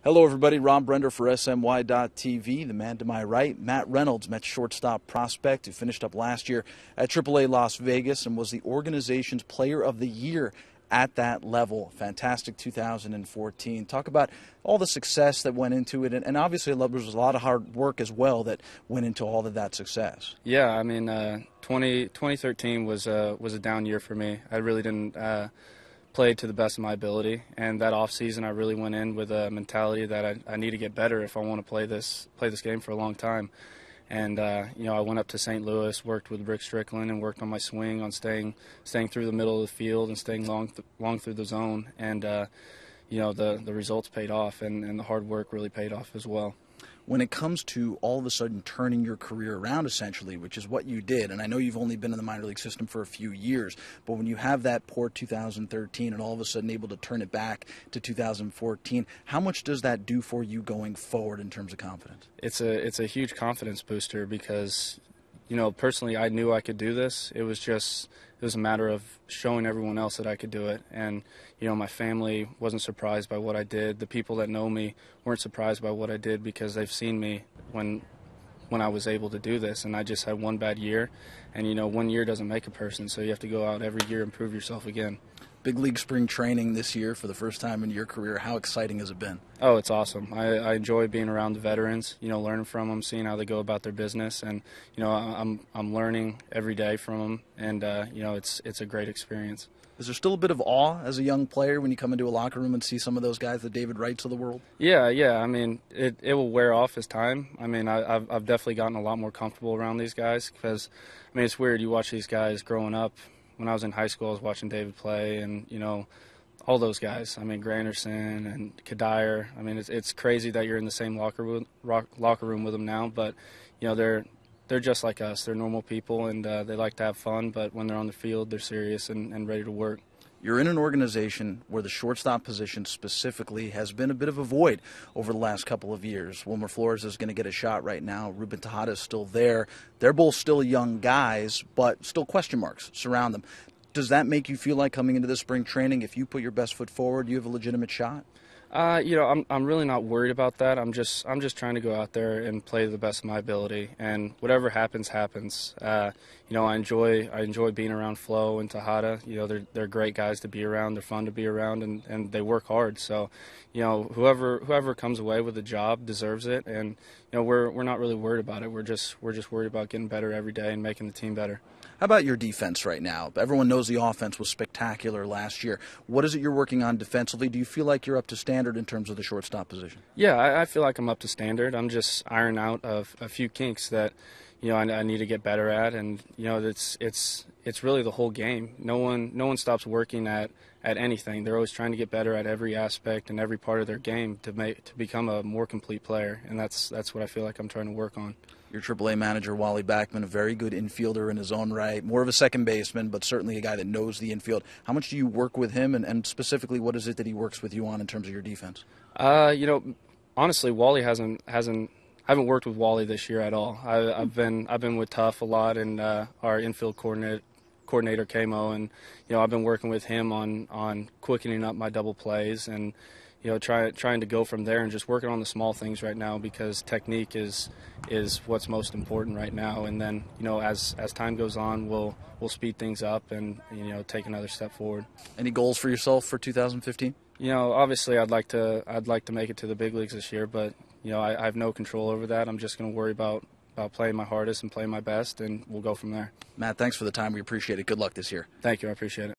Hello, everybody. Ron Brender for SMY.TV. The man to my right, Matt Reynolds, Mets shortstop prospect who finished up last year at AAA Las Vegas and was the organization's Player of the Year at that level. Fantastic 2014. Talk about all the success that went into it, and obviously there was a lot of hard work as well that went into all of that success. Yeah, I mean, 2013 was a down year for me. I really didn't play to the best of my ability, and that off season I really went in with a mentality that I need to get better if I want to play this game for a long time. And I went up to St. Louis, worked with Rick Strickland, and worked on my swing, on staying through the middle of the field and staying long through the zone. And the results paid off, and the hard work really paid off as well. When it comes to all of a sudden turning your career around, essentially, which is what you did, and I know you've only been in the minor league system for a few years, but when you have that poor 2013 and all of a sudden able to turn it back to 2014, how much does that do for you going forward in terms of confidence? It's a huge confidence booster because, personally I knew I could do this. It was a matter of showing everyone else that I could do it. And, my family wasn't surprised by what I did. The people that know me weren't surprised by what I did because they've seen me when I was able to do this. And I just had one bad year. And, 1 year doesn't make a person, so you have to go out every year and prove yourself again. Big league spring training this year for the first time in your career. How exciting has it been? Oh, it's awesome. I enjoy being around the veterans, learning from them, seeing how they go about their business. And, I'm learning every day from them. And, it's a great experience. Is there still a bit of awe as a young player when you come into a locker room and see some of those guys, the David Wrights of the world? Yeah. I mean, it will wear off as time. I mean, I've definitely gotten a lot more comfortable around these guys because, it's weird. You watch these guys growing up. When I was in high school, I was watching David play and, all those guys. I mean, Granderson and Kadire. I mean, it's crazy that you're in the same locker room with them now, but, they're just like us. They're normal people, and they like to have fun, but when they're on the field, they're serious and ready to work. You're in an organization where the shortstop position specifically has been a bit of a void over the last couple of years. Wilmer Flores is going to get a shot right now. Ruben Tejada is still there. They're both still young guys, but still question marks surround them. Does that make you feel like coming into this spring training, if you put your best foot forward, you have a legitimate shot? I'm really not worried about that. I'm just trying to go out there and play to the best of my ability, and whatever happens, happens. I enjoy being around Flo and Tejada. They're great guys to be around. They're fun to be around, and they work hard. So, whoever comes away with the job deserves it, and we're not really worried about it. We're just worried about getting better every day and making the team better. How about your defense right now? Everyone knows the offense was spectacular last year. What is it you're working on defensively? Do you feel like you're up to standard in terms of the shortstop position? Yeah, I feel like I'm up to standard. I'm just ironing out a few kinks that I need to get better at, and it's really the whole game. No one stops working at anything. They're always trying to get better at every aspect and every part of their game to become a more complete player, and that's what I feel like I'm trying to work on. Your AAA manager, Wally Backman, a very good infielder in his own right, more of a second baseman, but certainly a guy that knows the infield. How much do you work with him, and specifically, what is it that he works with you on in terms of your defense? Honestly, Wally I haven't worked with Wally this year at all. I've been with Tuff a lot and our infield coordinator Kamo, and I've been working with him on quickening up my double plays and trying to go from there and just working on the small things right now because technique is what's most important right now. And then as time goes on, we'll speed things up and take another step forward. Any goals for yourself for 2015? Obviously I'd like to make it to the big leagues this year, but I have no control over that. I'm just going to worry about playing my hardest and playing my best, and we'll go from there. Matt, thanks for the time. We appreciate it. Good luck this year. Thank you. I appreciate it.